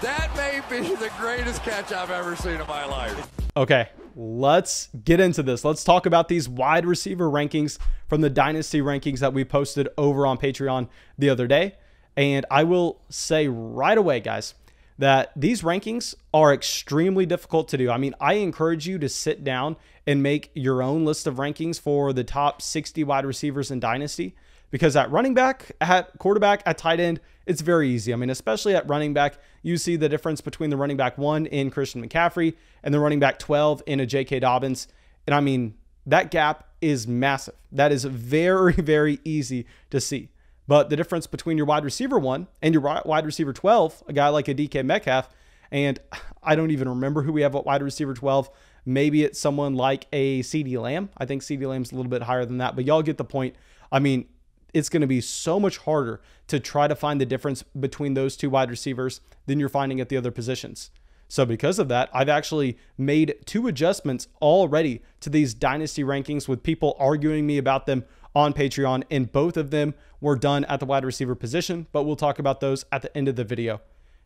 That may be the greatest catch I've ever seen in my life. Okay, let's get into this. Let's talk about these wide receiver rankings from the Dynasty rankings that we posted over on Patreon the other day. And I will say right away, guys, that these rankings are extremely difficult to do. I mean, I encourage you to sit down and make your own list of rankings for the top 60 wide receivers in Dynasty, because at running back, at quarterback, at tight end, it's very easy. I mean, especially at running back, you see the difference between the running back 1 in Christian McCaffrey and the running back 12 in a J.K. Dobbins. And I mean, that gap is massive. That is very, very easy to see. But the difference between your wide receiver 1 and your wide receiver 12, a guy like a DK Metcalf, and I don't even remember who we have at wide receiver 12. Maybe it's someone like a CeeDee Lamb. I think CeeDee Lamb's a little bit higher than that, but y'all get the point. I mean, it's going to be so much harder to try to find the difference between those two wide receivers than you're finding at the other positions. So because of that, I've actually made 2 adjustments already to these Dynasty rankings with people arguing me about them on Patreon, and both of them were done at the wide receiver position, but we'll talk about those at the end of the video.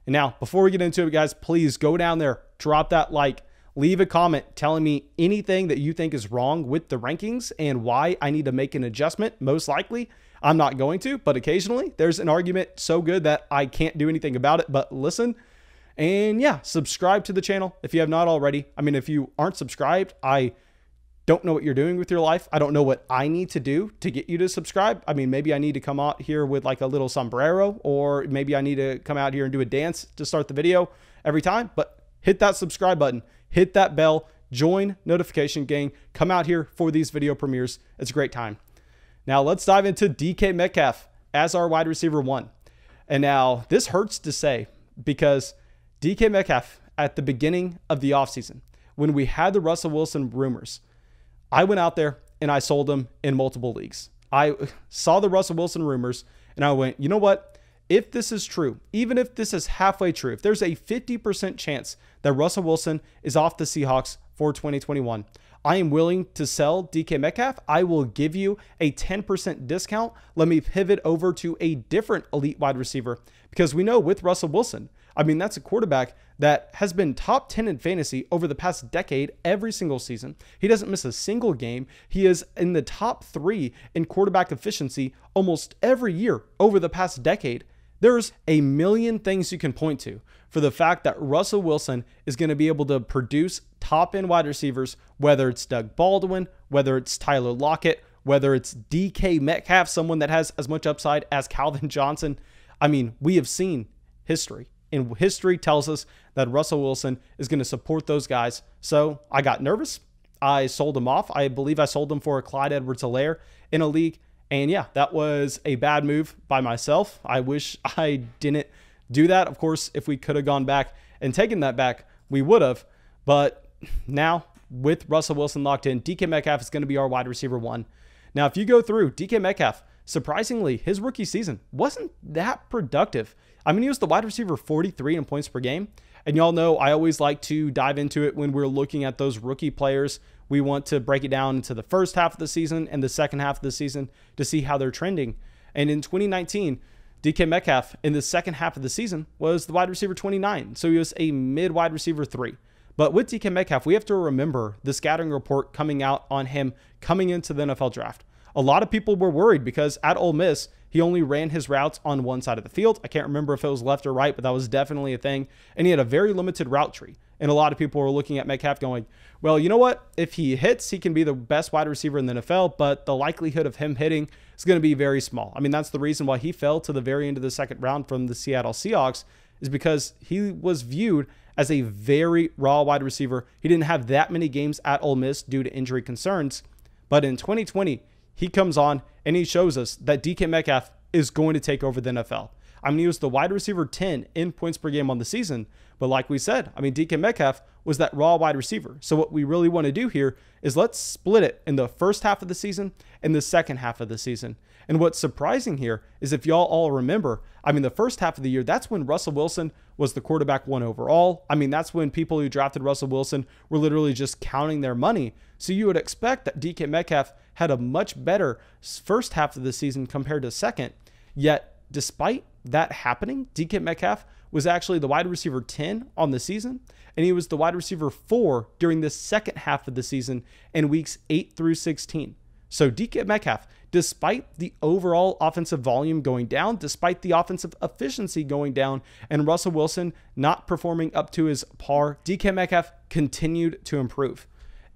And now, before we get into it, guys, please go down there, drop that like, leave a comment telling me anything that you think is wrong with the rankings and why I need to make an adjustment. Most likely, I'm not going to, but occasionally there's an argument so good that I can't do anything about it but listen. And yeah, subscribe to the channel if you have not already. I mean, if you aren't subscribed, I don't know what you're doing with your life. I don't know what I need to do to get you to subscribe. I mean, maybe I need to come out here with like a little sombrero, or maybe I need to come out here and do a dance to start the video every time. But hit that subscribe button, hit that bell, join notification gang, come out here for these video premieres. It's a great time. Now let's dive into DK Metcalf as our wide receiver 1. And now this hurts to say, because DK Metcalf at the beginning of the offseason, when we had the Russell Wilson rumors, I went out there and I sold him in multiple leagues. I saw the Russell Wilson rumors and I went, you know what? If this is true, even if this is halfway true, if there's a 50% chance that Russell Wilson is off the Seahawks for 2021, I am willing to sell DK Metcalf. I will give you a 10% discount. Let me pivot over to a different elite wide receiver, because we know with Russell Wilson, I mean, that's a quarterback that has been top 10 in fantasy over the past decade, every single season. He doesn't miss a single game. He is in the top 3 in quarterback efficiency almost every year over the past decade. There's a million things you can point to for the fact that Russell Wilson is going to be able to produce top-end wide receivers, whether it's Doug Baldwin, whether it's Tyler Lockett, whether it's DK Metcalf, someone that has as much upside as Calvin Johnson. I mean, we have seen history, and history tells us that Russell Wilson is going to support those guys. So I got nervous. I sold him off. I believe I sold him for a Clyde Edwards-Helaire in a league. And yeah, that was a bad move by myself. I wish I didn't do that. Of course, if we could have gone back and taken that back, we would have. But now with Russell Wilson locked in, DK Metcalf is going to be our wide receiver 1. Now, if you go through DK Metcalf, surprisingly, his rookie season wasn't that productive. I mean, he was the wide receiver 43 in points per game. And y'all know I always like to dive into it when we're looking at those rookie players. We want to break it down into the first half of the season and the second half of the season to see how they're trending. And in 2019, DK Metcalf in the second half of the season was the wide receiver 29. So he was a mid wide receiver 3. But with DK Metcalf, we have to remember the scouting report coming out on him coming into the NFL draft. A lot of people were worried because at Ole Miss, he only ran his routes on one side of the field. I can't remember if it was left or right, but that was definitely a thing. And he had a very limited route tree. And a lot of people were looking at Metcalf going, well, you know what? If he hits, he can be the best wide receiver in the NFL, but the likelihood of him hitting is going to be very small. I mean, that's the reason why he fell to the very end of the second round from the Seattle Seahawks, is because he was viewed as a very raw wide receiver. He didn't have that many games at Ole Miss due to injury concerns. But in 2020, he comes on and he shows us that DK Metcalf is going to take over the NFL. I mean, he was the wide receiver 10 in points per game on the season. But like we said, I mean, DK Metcalf was that raw wide receiver. So what we really want to do here is let's split it in the first half of the season and the second half of the season. And what's surprising here is if y'all all remember, I mean, the first half of the year, that's when Russell Wilson was the quarterback 1 overall. I mean, that's when people who drafted Russell Wilson were literally just counting their money. So you would expect that DK Metcalf had a much better first half of the season compared to second. Yet, despite that happening, DK Metcalf was actually the wide receiver 10 on the season, and he was the wide receiver 4 during the second half of the season in weeks 8 through 16. So DK Metcalf, despite the overall offensive volume going down, despite the offensive efficiency going down, and Russell Wilson not performing up to his par, DK Metcalf continued to improve.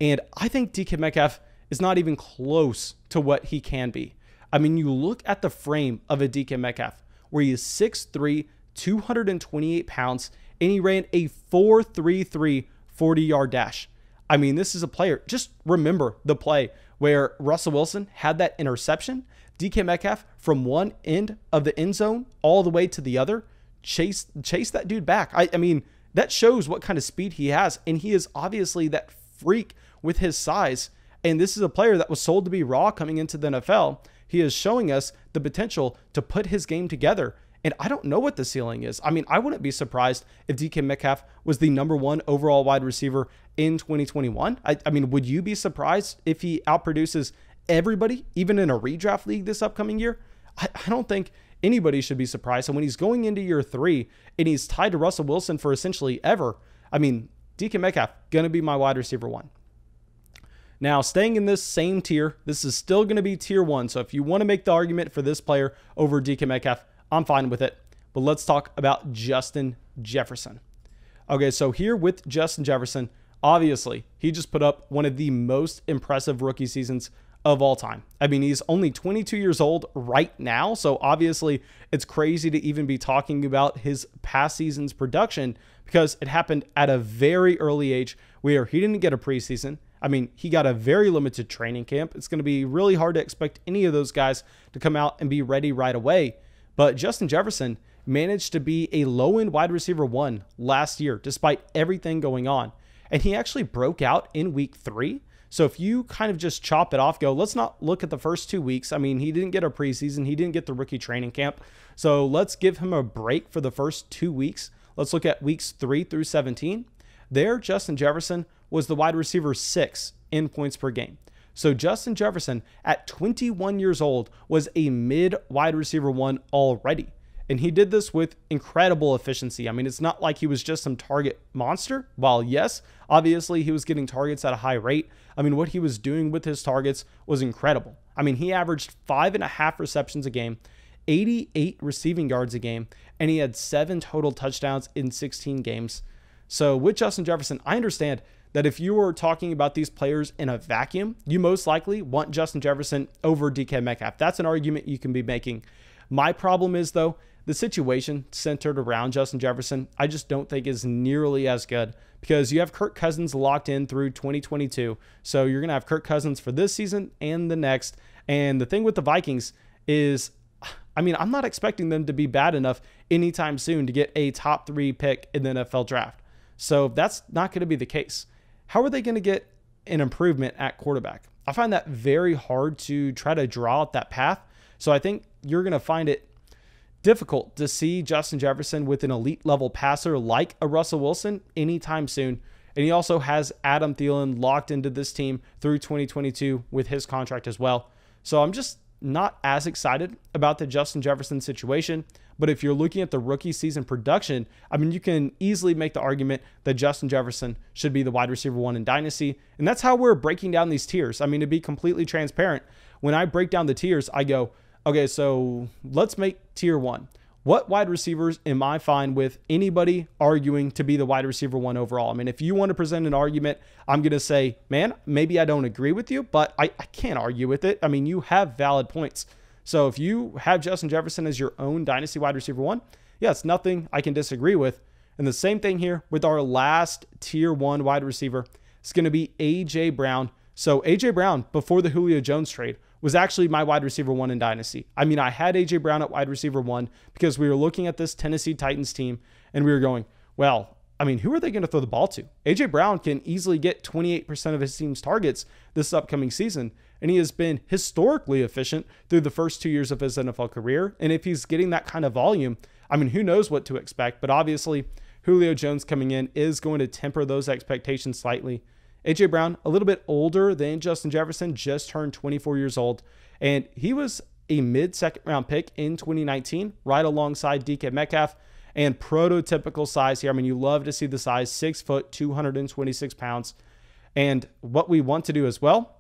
And I think DK Metcalf is not even close to what he can be. I mean, you look at the frame of a DK Metcalf, where he is 6'3", 228 pounds, and he ran a 4.33 40-yard dash. I mean, this is a player. Just remember the play where Russell Wilson had that interception. DK Metcalf, from one end of the end zone all the way to the other, chased that dude back. I mean, that shows what kind of speed he has, and he is obviously that freak with his size. And this is a player that was sold to be raw coming into the NFL. He is showing us the potential to put his game together. And I don't know what the ceiling is. I mean, I wouldn't be surprised if DK Metcalf was the #1 overall wide receiver in 2021. I mean, would you be surprised if he outproduces everybody, even in a redraft league this upcoming year? I don't think anybody should be surprised. And when he's going into year 3 and he's tied to Russell Wilson for essentially ever, I mean, DK Metcalf, going to be my wide receiver 1. Now, staying in this same tier, this is still going to be tier 1. So if you want to make the argument for this player over DK Metcalf, I'm fine with it. But let's talk about Justin Jefferson. Okay, so here with Justin Jefferson, obviously, he just put up one of the most impressive rookie seasons of all time. I mean, he's only 22 years old right now, so obviously it's crazy to even be talking about his past season's production because it happened at a very early age where he didn't get a preseason. I mean, he got a very limited training camp. It's going to be really hard to expect any of those guys to come out and be ready right away. But Justin Jefferson managed to be a low-end wide receiver 1 last year, despite everything going on. And he actually broke out in week 3. So if you kind of just chop it off, go, let's not look at the first 2 weeks. I mean, he didn't get a preseason. He didn't get the rookie training camp. So let's give him a break for the first 2 weeks. Let's look at weeks 3 through 17. There, Justin Jefferson was the wide receiver 6 in points per game. So Justin Jefferson, at 21 years old, was a mid-wide receiver 1 already. And he did this with incredible efficiency. I mean, it's not like he was just some target monster. While, yes, obviously he was getting targets at a high rate. I mean, what he was doing with his targets was incredible. I mean, he averaged 5.5 receptions a game, 88 receiving yards a game, and he had 7 total touchdowns in 16 games. So with Justin Jefferson, I understand that if you were talking about these players in a vacuum, you most likely want Justin Jefferson over DK Metcalf. That's an argument you can be making. My problem is, though, the situation centered around Justin Jefferson, I just don't think is nearly as good because you have Kirk Cousins locked in through 2022. So you're going to have Kirk Cousins for this season and the next. And the thing with the Vikings is, I mean, I'm not expecting them to be bad enough anytime soon to get a top 3 pick in the NFL draft. So that's not going to be the case. How are they going to get an improvement at quarterback? I find that very hard to try to draw out that path. So I think you're going to find it difficult to see Justin Jefferson with an elite level passer like a Russell Wilson anytime soon. And he also has Adam Thielen locked into this team through 2022 with his contract as well. So I'm just not as excited about the Justin Jefferson situation. But if you're looking at the rookie season production, I mean, you can easily make the argument that Justin Jefferson should be the wide receiver 1 in Dynasty. And that's how we're breaking down these tiers. I mean, to be completely transparent, when I break down the tiers, I go, okay, so let's make tier 1. What wide receivers am I fine with anybody arguing to be the wide receiver 1 overall? I mean, if you want to present an argument, I'm going to say, man, maybe I don't agree with you, but I can't argue with it. I mean, you have valid points. So if you have Justin Jefferson as your own Dynasty wide receiver 1, yeah, it's nothing I can disagree with. And the same thing here with our last tier 1 wide receiver. It's going to be A.J. Brown. So A.J. Brown, before the Julio Jones trade, was actually my wide receiver 1 in Dynasty. I mean, I had A.J. Brown at wide receiver 1 because we were looking at this Tennessee Titans team and we were going, well, I mean, who are they going to throw the ball to? A.J. Brown can easily get 28% of his team's targets this upcoming season. And he has been historically efficient through the first 2 years of his NFL career. And if he's getting that kind of volume, I mean, who knows what to expect. But obviously, Julio Jones coming in is going to temper those expectations slightly. A.J. Brown, a little bit older than Justin Jefferson, just turned 24 years old. And he was a mid-second round pick in 2019, right alongside DK Metcalf. and prototypical size here. I mean, you love to see the size, 6 foot, 226 pounds. And what we want to do as well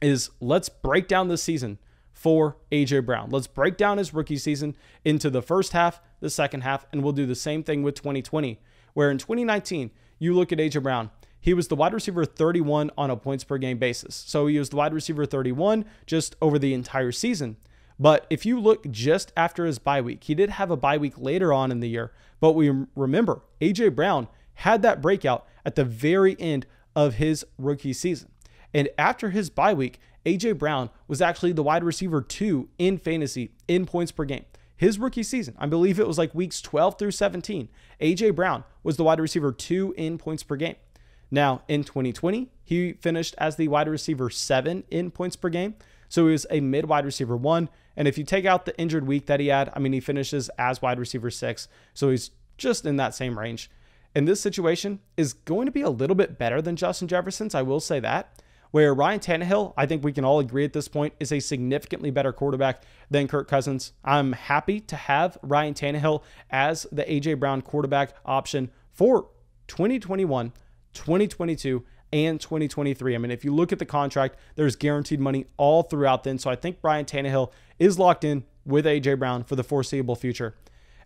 is let's break down the season for A.J. Brown. Let's break down his rookie season into the first half, the second half, and we'll do the same thing with 2020, where in 2019, you look at A.J. Brown, he was the wide receiver 31 on a points per game basis. So he was the wide receiver 31 just over the entire season. But if you look just after his bye week, he did have a bye week later on in the year, but we remember A.J. Brown had that breakout at the very end of his rookie season. And after his bye week, A.J. Brown was actually the wide receiver 2 in fantasy in points per game. His rookie season, I believe it was like weeks 12 through 17, A.J. Brown was the wide receiver 2 in points per game. Now, in 2020, he finished as the wide receiver 7 in points per game. So he was a mid wide receiver 1. And if you take out the injured week that he had, I mean, he finishes as wide receiver 6. So he's just in that same range. And this situation is going to be a little bit better than Justin Jefferson's, I will say that. Where Ryan Tannehill, I think we can all agree at this point, is a significantly better quarterback than Kirk Cousins. I'm happy to have Ryan Tannehill as the A.J. Brown quarterback option for 2021, 2022, and 2023. I mean, if you look at the contract, there's guaranteed money all throughout then. So I think Ryan Tannehill is locked in with A.J. Brown for the foreseeable future.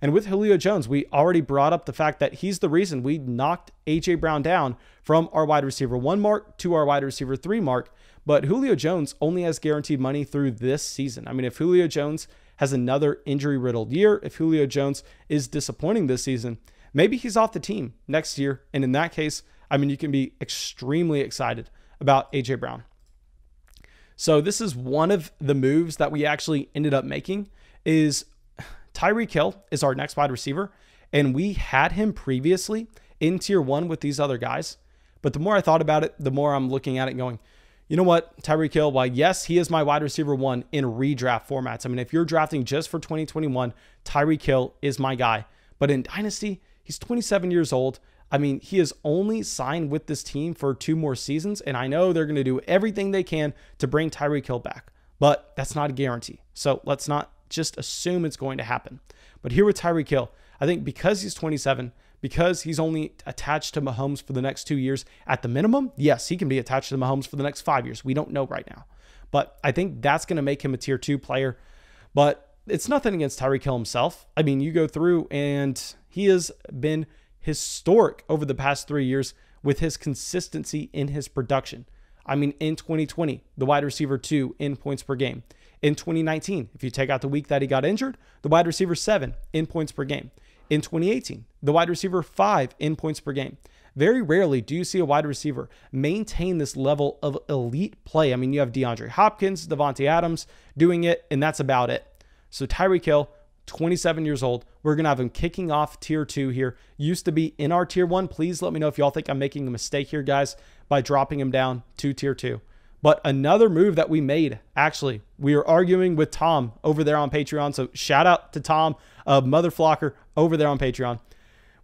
And with Julio Jones, we already brought up the fact that he's the reason we knocked A.J. Brown down from our wide receiver 1 mark to our wide receiver 3 mark. But Julio Jones only has guaranteed money through this season. I mean, if Julio Jones has another injury-riddled year, if Julio Jones is disappointing this season, maybe he's off the team next year. And in that case, I mean, you can be extremely excited about A.J. Brown. So this is one of the moves that we actually ended up making is Tyreek Hill is our next wide receiver. And we had him previously in tier 1 with these other guys. But the more I thought about it, the more I'm looking at it going, you know what, Tyreek Hill, while yes, he is my wide receiver 1 in redraft formats. I mean, if you're drafting just for 2021, Tyreek Hill is my guy. But in Dynasty, he's 27 years old. I mean, he has only signed with this team for 2 more seasons, and I know they're going to do everything they can to bring Tyreek Hill back, but that's not a guarantee. So let's not just assume it's going to happen. But here with Tyreek Hill, I think because he's 27, because he's only attached to Mahomes for the next 2 years at the minimum, yes, he can be attached to Mahomes for the next 5 years. We don't know right now. But I think that's going to make him a tier 2 player. But it's nothing against Tyreek Hill himself. I mean, you go through and he has been historic over the past 3 years with his consistency in his production. I mean, in 2020, the wide receiver 2 in points per game. In 2019, if you take out the week that he got injured, the wide receiver 7 in points per game. In 2018, the wide receiver 5 in points per game. Very rarely do you see a wide receiver maintain this level of elite play. I mean, you have DeAndre Hopkins, Devontae Adams doing it, and that's about it. So Tyreek Hill, 27 years old. We're going to have him kicking off tier 2 here. Used to be in our tier 1. Please let me know if y'all think I'm making a mistake here, guys, by dropping him down to tier 2. But another move that we made, actually, we were arguing with Tom over there on Patreon. So shout out to Tom, Motherflocker, over there on Patreon.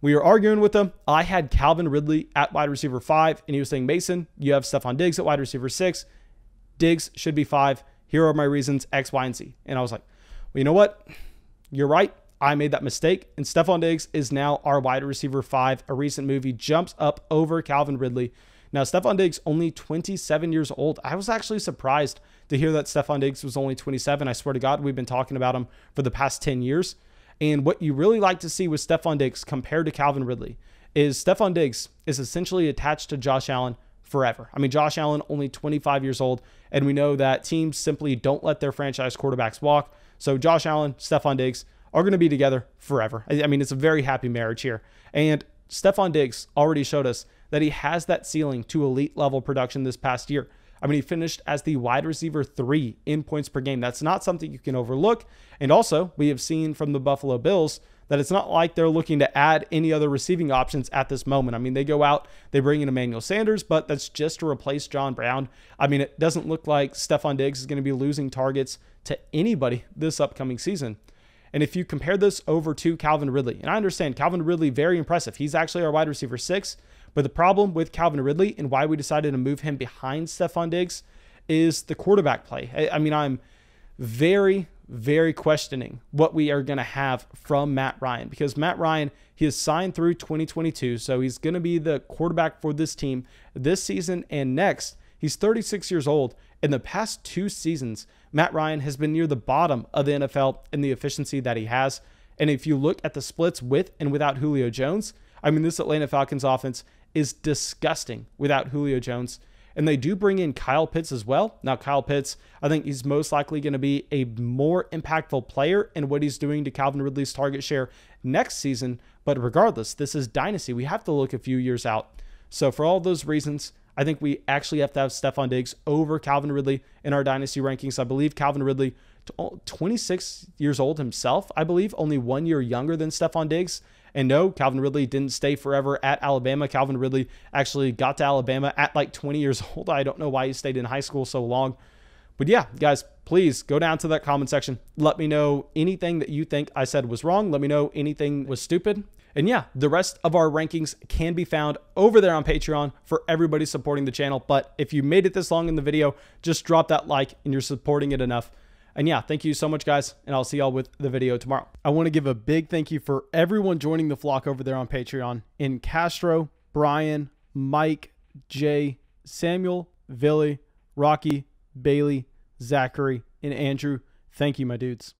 We were arguing with him. I had Calvin Ridley at wide receiver 5, and he was saying, Mason, you have Stephon Diggs at wide receiver 6. Diggs should be 5. Here are my reasons, X, Y, and Z. And I was like, well, you know what? You're right. I made that mistake. And Stephon Diggs is now our wide receiver 5. A recent move. He jumps up over Calvin Ridley. Now, Stephon Diggs, only 27 years old. I was actually surprised to hear that Stephon Diggs was only 27. I swear to God, we've been talking about him for the past 10 years. And what you really like to see with Stephon Diggs compared to Calvin Ridley is Stephon Diggs is essentially attached to Josh Allen forever. I mean, Josh Allen, only 25 years old, and we know that teams simply don't let their franchise quarterbacks walk. So Josh Allen, Stephon Diggs are going to be together forever. I mean, it's a very happy marriage here. And Stephon Diggs already showed us that he has that ceiling to elite level production this past year. I mean, he finished as the wide receiver 3 in points per game. That's not something you can overlook. And also, we have seen from the Buffalo Bills that it's not like they're looking to add any other receiving options at this moment. I mean, they go out, they bring in Emmanuel Sanders, but that's just to replace John Brown. I mean, it doesn't look like Stephon Diggs is going to be losing targets to anybody this upcoming season. And if you compare this over to Calvin Ridley, and I understand Calvin Ridley, very impressive. He's actually our wide receiver 6. But the problem with Calvin Ridley and why we decided to move him behind Stephon Diggs is the quarterback play. I mean, I'm very, very questioning what we are going to have from Matt Ryan, because Matt Ryan, he is signed through 2022. So he's going to be the quarterback for this team this season and next. He's 36 years old. In the past 2 seasons, Matt Ryan has been near the bottom of the NFL in the efficiency that he has. And if you look at the splits with and without Julio Jones, I mean, this Atlanta Falcons offense is disgusting without Julio Jones. And they do bring in Kyle Pitts as well. Now, Kyle Pitts, I think he's most likely going to be a more impactful player in what he's doing to Calvin Ridley's target share next season. But regardless, this is Dynasty. We have to look a few years out. So for all those reasons, I think we actually have to have Stefon Diggs over Calvin Ridley in our Dynasty rankings. I believe Calvin Ridley, 26 years old himself, I believe, only 1 year younger than Stefon Diggs. And no, Calvin Ridley didn't stay forever at Alabama. Calvin Ridley actually got to Alabama at like 20 years old. I don't know why he stayed in high school so long. But yeah, guys, please go down to that comment section. Let me know anything that you think I said was wrong. Let me know anything was stupid. And yeah, the rest of our rankings can be found over there on Patreon for everybody supporting the channel. But if you made it this long in the video, just drop that like and you're supporting it enough. And yeah, thank you so much, guys, and I'll see y'all with the video tomorrow. I want to give a big thank you for everyone joining the flock over there on Patreon. In Castro, Brian, Mike, Jay, Samuel, Billy, Rocky, Bailey, Zachary, and Andrew. Thank you, my dudes.